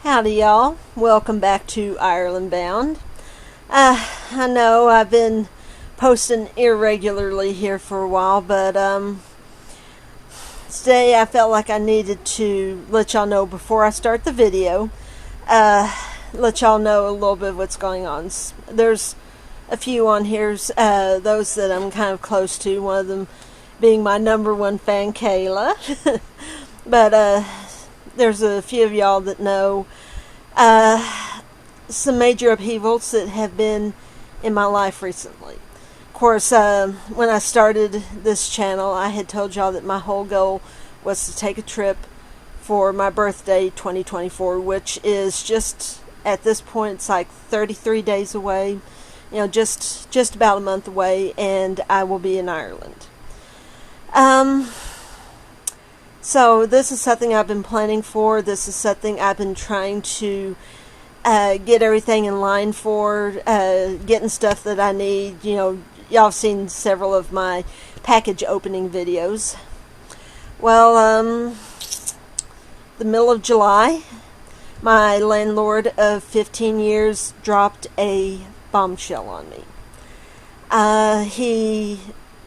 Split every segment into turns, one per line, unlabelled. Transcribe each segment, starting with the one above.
Howdy y'all, welcome back to Ireland Bound. I know I've been posting irregularly here for a while, but today I felt like I needed to let y'all know before I start the video, let y'all know a little bit of what's going on. There's a few on here, those that I'm kind of close to, one of them being my #1 fan, Kayla. But there's a few of y'all that know some major upheavals that have been in my life recently. Of course, when I started this channel, I had told y'all that my whole goal was to take a trip for my birthday 2024, which is just, at this point, it's like 33 days away, just about a month away, and I will be in Ireland. So this is something I've been planning for. This is something I've been trying to get everything in line for, getting stuff that I need. Y'all have seen several of my package opening videos. Well, the middle of July, my landlord of 15 years dropped a bombshell on me.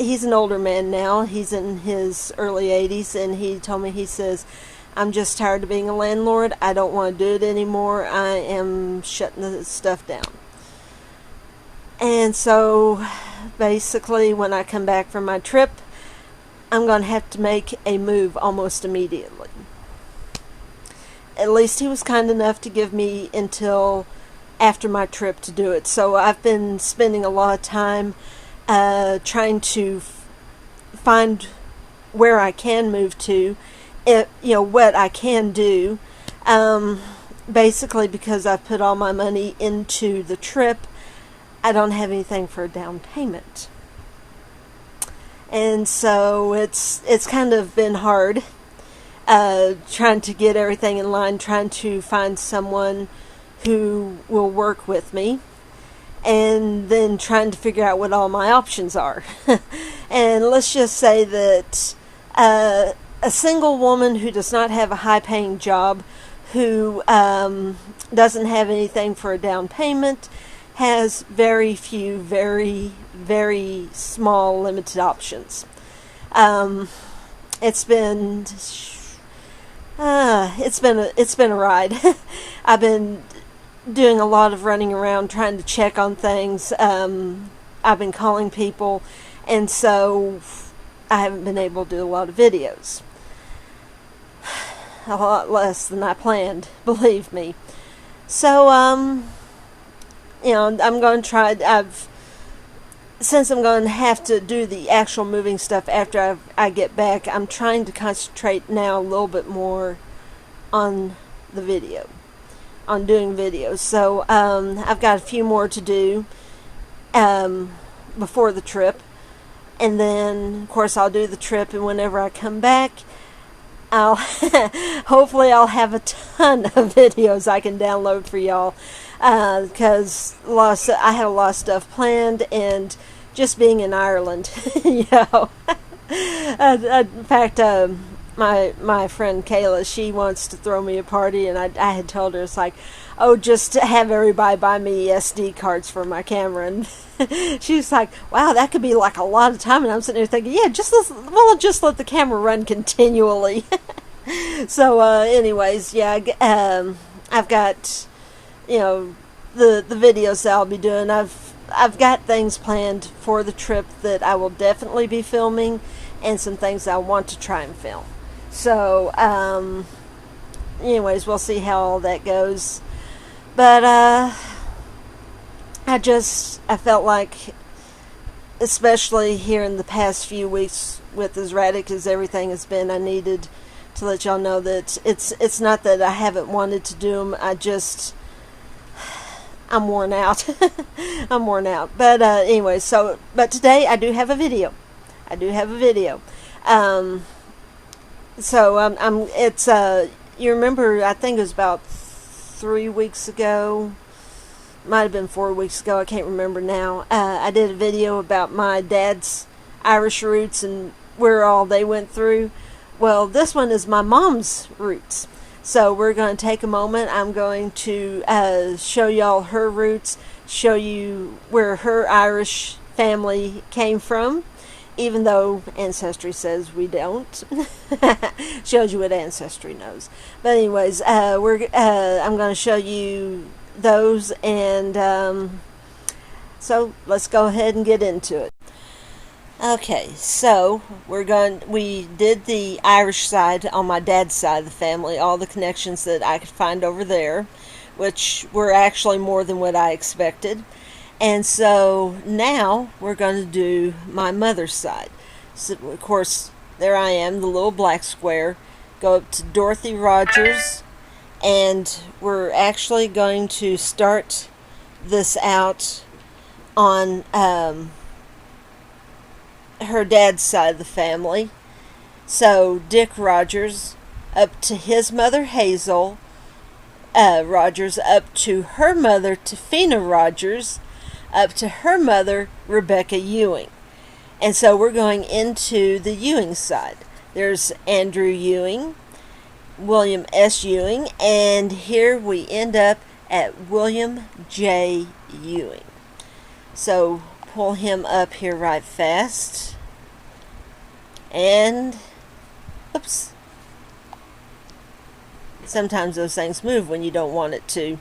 He's an older man now. He's in his early 80s, and he told me, he says, I'm just tired of being a landlord. I don't want to do it anymore. I am shutting the stuff down. And so, basically, when I come back from my trip, I'm going to have to make a move almost immediately. At least he was kind enough to give me until after my trip to do it. So I've been spending a lot of time trying to find where I can move to, what I can do, basically because I've put all my money into the trip. I don't have anything for a down payment, and so it's kind of been hard trying to get everything in line, trying to find someone who will work with me, and then trying to figure out what all my options are. And let's just say that a single woman who does not have a high-paying job, who doesn't have anything for a down payment, has very few, very, very small, limited options. It's been a ride. I've been doing a lot of running around trying to check on things. I've been calling people, and so I haven't been able to do a lot of videos. A lot less than I planned, believe me. So, I'm going to try. Since I'm going to have to do the actual moving stuff after I get back, I'm trying to concentrate now a little bit more on the video. On doing videos. So I've got a few more to do before the trip, and then of course I'll do the trip, and whenever I come back, I'll hopefully I'll have a ton of videos I can download for y'all, because I have a lot of stuff planned, and just being in Ireland, in fact, my friend Kayla, she wants to throw me a party, and I had told her, it's like, oh, just to have everybody buy me SD cards for my camera, and she was like, wow, that could be like a lot of time, and I'm sitting there thinking, yeah, just let the camera run continually. So anyways, yeah, I've got the videos that I'll be doing. I've got things planned for the trip that I will definitely be filming, and some things I want to try and film. So, anyways, we'll see how all that goes. But, I felt like, especially here in the past few weeks, with as erratic as everything has been, I needed to let y'all know that it's not that I haven't wanted to do them, I'm worn out. I'm worn out. But, anyway, but today I do have a video. You remember, I think it was about 3 weeks ago, might have been 4 weeks ago, I can't remember now. I did a video about my dad's Irish roots and where all they went through. Well, this one is my mom's roots. So we're going to take a moment. I'm going to show y'all her roots, show you where her Irish family came from, even though Ancestry says we don't. Shows you what Ancestry knows. But anyways, I'm going to show you those, and so let's go ahead and get into it. Okay, so we did the Irish side on my dad's side of the family, all the connections that I could find over there, which were actually more than what I expected. And so now we're going to do my mother's side. So of course, there I am, the little black square. Go up to Dorothy Rogers, and we're actually going to start this out on her dad's side of the family. So Dick Rogers up to his mother Hazel Rogers, up to her mother Tafina Rogers, up to her mother Rebecca Ewing. And so we're going into the Ewing side. There's Andrew Ewing, William S. Ewing, and here we end up at William J. Ewing. So pull him up here right fast, and oops, sometimes those things move when you don't want it to.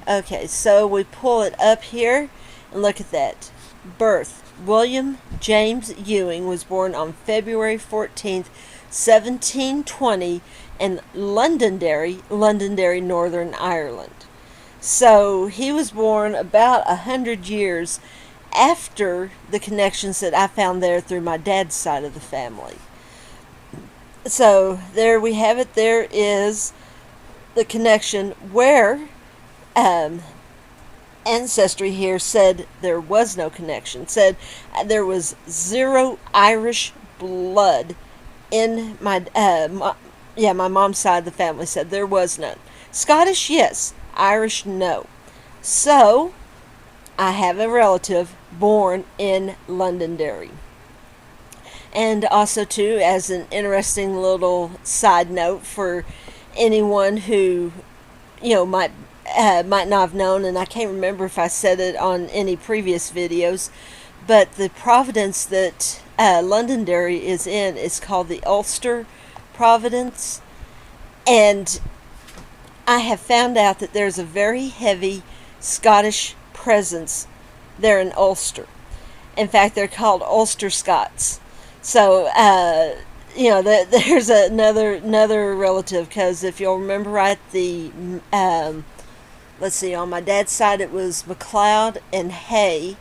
Okay, so we pull it up here, and look at that. Birth: William James Ewing was born on February 14th, 1720 in Londonderry, Northern Ireland. So he was born about 100 years after the connections that I found there through my dad's side of the family. So there we have it. There is the connection where Ancestry here said there was no connection, said there was zero Irish blood in my my mom's side of the family, said there was none. Scottish, yes. Irish, no. So I have a relative born in Londonderry. And also, too, as an interesting little side note for anyone who, might not have known, and I can't remember if I said it on any previous videos, but the province that Londonderry is in is called the Ulster Province. And I have found out that there's a very heavy Scottish presence there in Ulster. In fact, they're called Ulster Scots. So, there's another relative, because if you'll remember right, let's see, on my dad's side it was MacLeod and Hay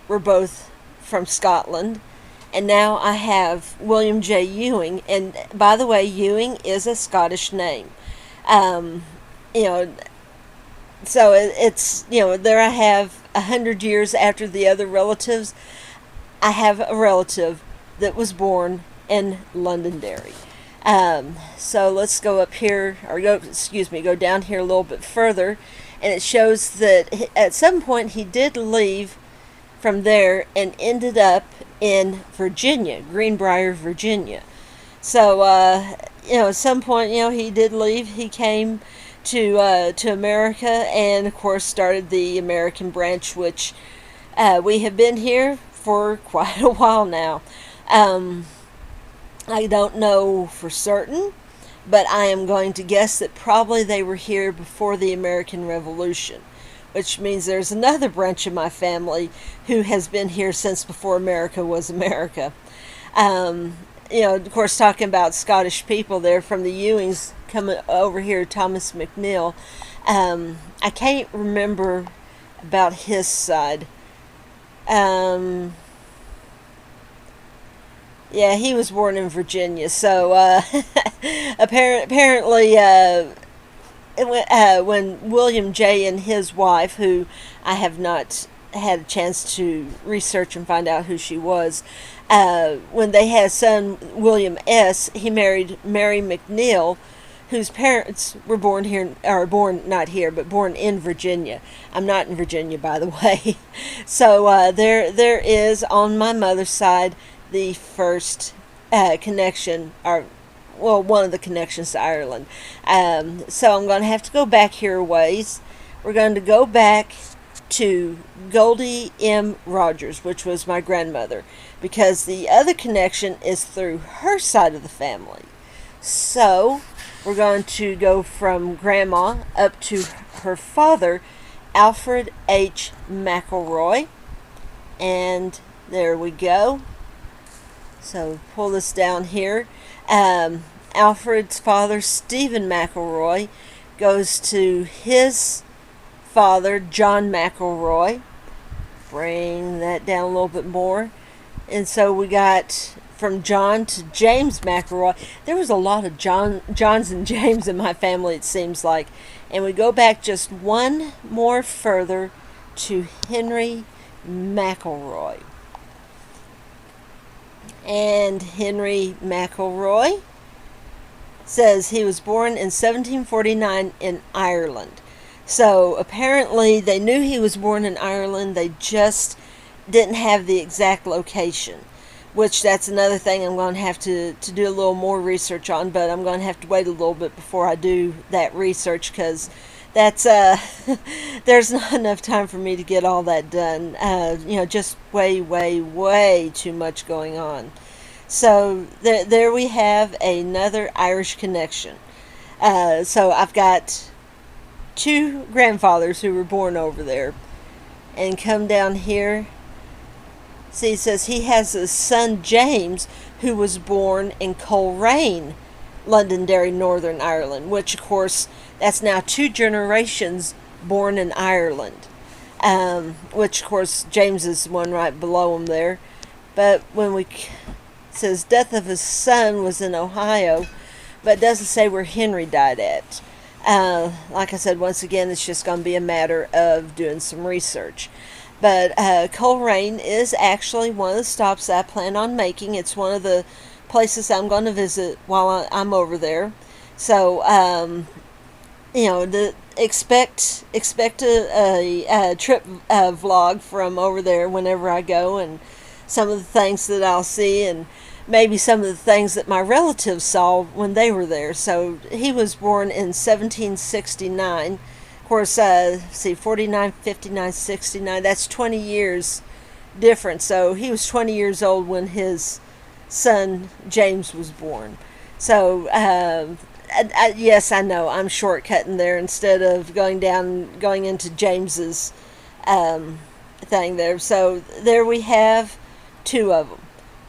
were both from Scotland. And now I have William J. Ewing, and by the way, Ewing is a Scottish name. So it's, there I have 100 years after the other relatives, I have a relative that was born in Londonderry. So let's go up here, or go down here a little bit further, and it shows that at some point he did leave from there and ended up in Virginia, Greenbrier, Virginia. So, at some point, he did leave. He came to America, and of course started the American branch, which we have been here for quite a while now. I don't know for certain, but I am going to guess that probably they were here before the American Revolution, which means there's another branch of my family who has been here since before America was America. Of course, talking about Scottish people there from the Ewings coming over here, Thomas McNeill. I can't remember about his side. Yeah, he was born in Virginia, so apparently when William J. and his wife, who I have not had a chance to research and find out who she was, when they had a son, William S., he married Mary McNeill, whose parents were born here, or born not here, but born in Virginia. I'm not in Virginia, by the way. So there is, on my mother's side, the first connection, or well, one of the connections to Ireland. So I'm going to have to go back here a ways. We're going to go back to Goldie M. Rogers, which was my grandmother, because the other connection is through her side of the family. So we're going to go from Grandma up to her father, Alfred H. McElroy. And there we go. So pull this down here. Alfred's father, Stephen McElroy, goes to his father, John McElroy. Bring that down a little bit more. And so we got from John to James McElroy. There was a lot of Johns and James in my family, it seems like. And we go back just one more further to Henry McElroy. And Henry McElroy says he was born in 1749 in Ireland. So apparently they knew he was born in Ireland, they just didn't have the exact location, which that's another thing I'm going to have to do a little more research on, but I'm going to have to wait a little bit before I do that research, because that's there's not enough time for me to get all that done. Just way too much going on. So there we have another Irish connection. So I've got two grandfathers who were born over there. And come down here. See, it says he has a son, James, who was born in Coleraine, Londonderry, Northern Ireland, which, of course, that's now 2 generations born in Ireland. Which, of course, James is the one right below him there. But when it says death of his son was in Ohio, but it doesn't say where Henry died at. Like I said, once again, it's just going to be a matter of doing some research. But Coleraine is actually one of the stops that I plan on making. It's one of the places I'm going to visit while I'm over there. So, expect a trip vlog from over there whenever I go, and some of the things that I'll see, and maybe some of the things that my relatives saw when they were there. So he was born in 1769. Of course, 49, 59, 69, that's 20 years difference. So he was 20 years old when his son James was born. So yes, I know I'm shortcutting there instead of going into James's thing there. So there we have 2 of them.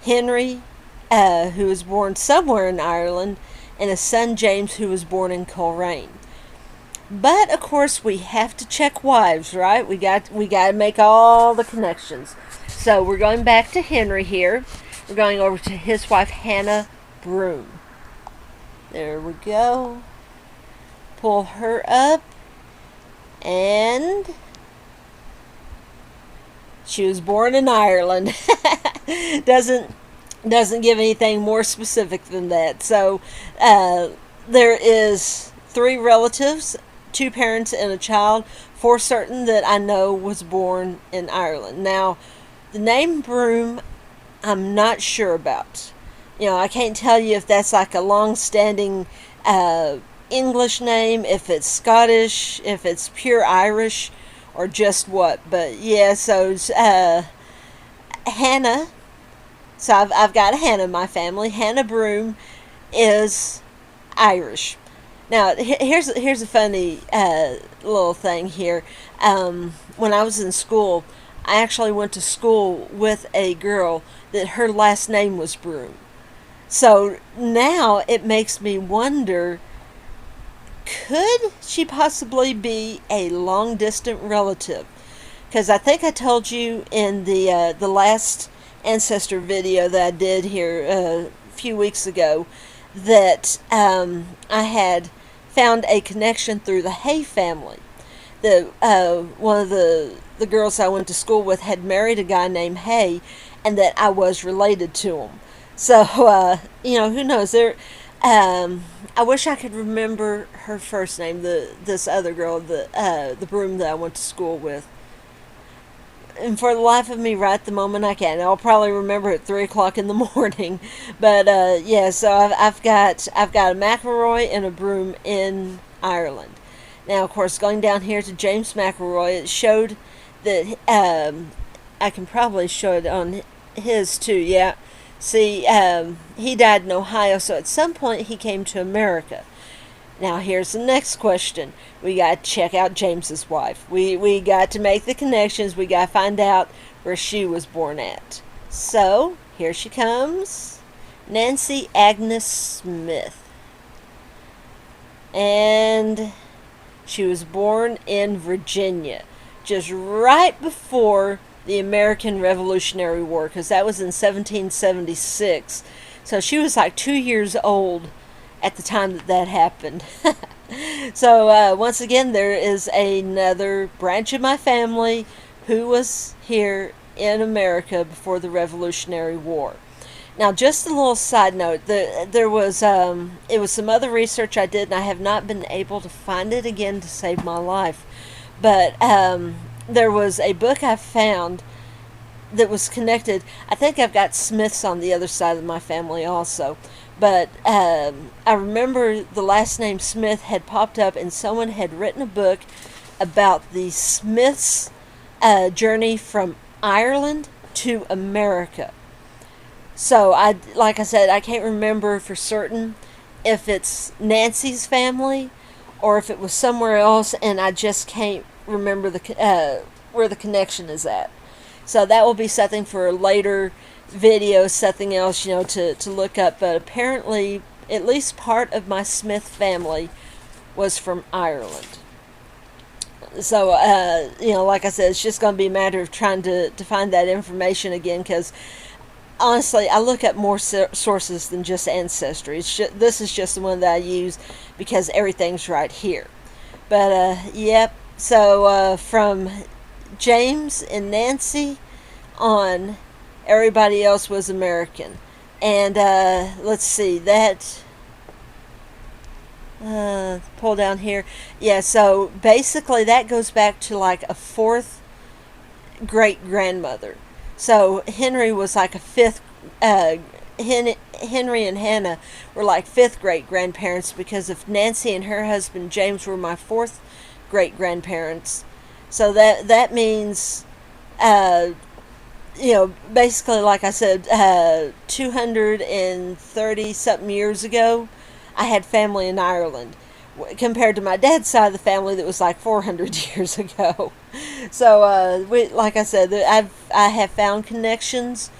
Henry, who was born somewhere in Ireland, and his son James, who was born in Coleraine. But of course, we have to check wives, right? We got to make all the connections. So we're going back to Henry here. We're going over to his wife, Hannah Broom. There we go. Pull her up, and she was born in Ireland. Doesn't give anything more specific than that. So there is 3 relatives, 2 parents and a child, for certain, that I know was born in Ireland. Now, the name Broom, I'm not sure about. I can't tell you if that's like a long-standing English name, if it's Scottish, if it's pure Irish, or just what. But yeah, so Hannah. So I've got Hannah in my family. Hannah Broom is Irish. Now, here's a funny little thing here. When I was in school, I actually went to school with a girl that her last name was Broom. So now it makes me wonder, could she possibly be a long-distant relative? Because I think I told you in the last ancestor video that I did here a few weeks ago that I had found a connection through the Hay family. One of the girls I went to school with had married a guy named Hay, and that I was related to him. So who knows? I wish I could remember her first name. This other girl, the Broom that I went to school with. and for the life of me, right at the moment, I can't. I'll probably remember at 3 o'clock in the morning. But yeah, so I've got a McElroy and a Broom in Ireland. Now, of course, going down here to James McElroy, it showed that I can probably show it on his too. Yeah, see, he died in Ohio, so at some point he came to America. Now here's the next question. We got to check out James's wife. We got to make the connections. We got to find out where she was born at. So here she comes, Nancy Agnes Smith, and she was born in Virginia, just right before the American Revolutionary War, because that was in 1776. So she was like 2 years old at the time that happened. So once again, there is another branch of my family who was here in America before the Revolutionary War. Now, just a little side note: there was it was some other research I did, and I have not been able to find it again to save my life. But there was a book I found that was connected. I think I've got Smiths on the other side of my family also. But I remember the last name Smith had popped up, and someone had written a book about the Smiths' journey from Ireland to America. So, like I said, I can't remember for certain if it's Nancy's family or if it was somewhere else, and I just can't remember where the connection is at. So that will be something for a later video, something else, to look up. But apparently, at least part of my Smith family was from Ireland. So, like I said, it's just going to be a matter of trying to find that information again, because honestly, I look up more sources than just Ancestry. This is just the one that I use because everything's right here. But, yep. So, from James and Nancy on, everybody else was American. And let's see, that pull down here. Yeah, so basically that goes back to like a fourth great grandmother. So Henry was like a fifth. Henry and Hannah were like fifth great grandparents, because of Nancy and her husband James were my fourth great grandparents. So that means basically, like I said, 230 something years ago, I had family in Ireland, compared to my dad's side of the family that was like 400 years ago. So, like I said, I have found connections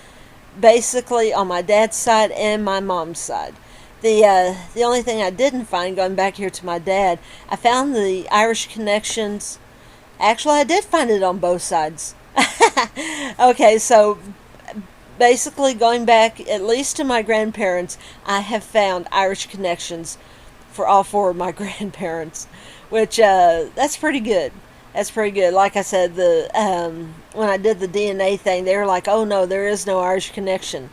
basically on my dad's side and my mom's side. The only thing I didn't find, going back here to my dad, I found the Irish connections. Actually, I did find it on both sides. Okay, so basically, going back at least to my grandparents, I have found Irish connections for all four of my grandparents, which that's pretty good. That's pretty good. Like I said, when I did the DNA thing, they were like, "Oh no, there is no Irish connection."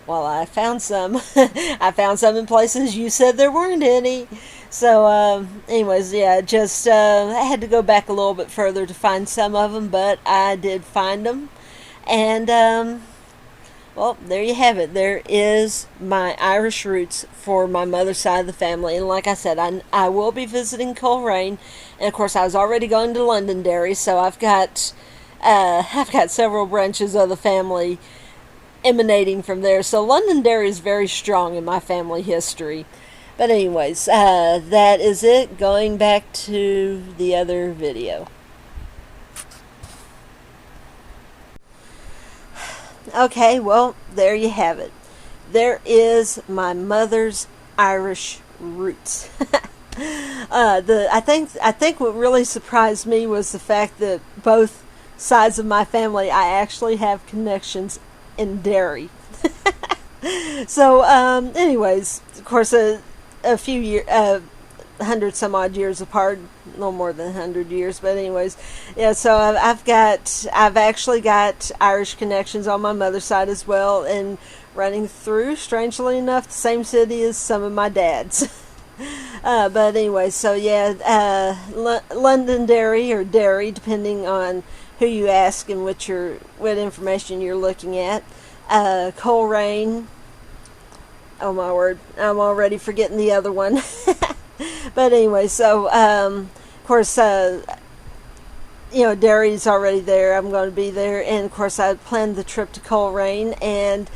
Well, I found some. I found some in places you said there weren't any. So, anyways, yeah, just I had to go back a little bit further to find some of them, but I did find them. And, well, there you have it. There is my Irish roots for my mother's side of the family. And like I said, I will be visiting Coleraine. And, of course, I was already going to Londonderry, so I've got several branches of the family emanating from there. So Londonderry is very strong in my family history. But anyways, that is it. Going back to the other video. Okay, well, there you have it. There is my mother's Irish roots. I think what really surprised me was the fact that both sides of my family, I actually have connections in Derry. So, anyways, of course, a few years, 100 some odd years apart, no more than 100 years, but anyways, yeah, so I've actually got Irish connections on my mother's side as well, and running through, strangely enough, the same city as some of my dad's. But anyway, so yeah, Londonderry, or Derry, depending on who you ask and what information you're looking at. Coleraine. Oh my word, I'm already forgetting the other one. But anyway, so of course, Derry's already there. I'm going to be there, and of course, I planned the trip to Coleraine and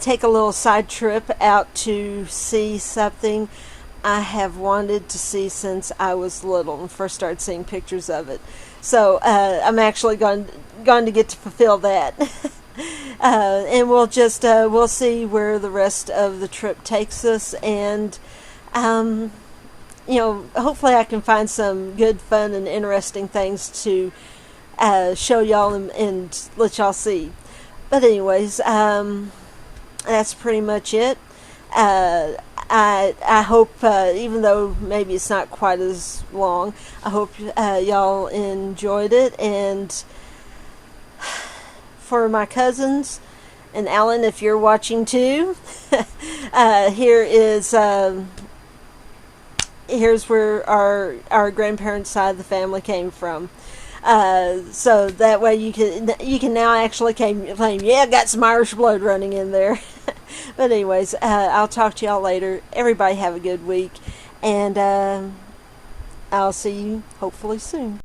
take a little side trip out to see something I have wanted to see since I was little and first started seeing pictures of it. So I'm actually going to get to fulfill that. And we'll see where the rest of the trip takes us, and hopefully I can find some good, fun, and interesting things to show y'all and let y'all see. But anyways, that's pretty much it. I hope, even though maybe it's not quite as long, I hope y'all enjoyed it. And for my cousins, and Alan, if you're watching too, here's where our grandparents' side of the family came from. So that way you can now actually claim, yeah, I got some Irish blood running in there. But anyways, I'll talk to y'all later. Everybody have a good week, and I'll see you hopefully soon.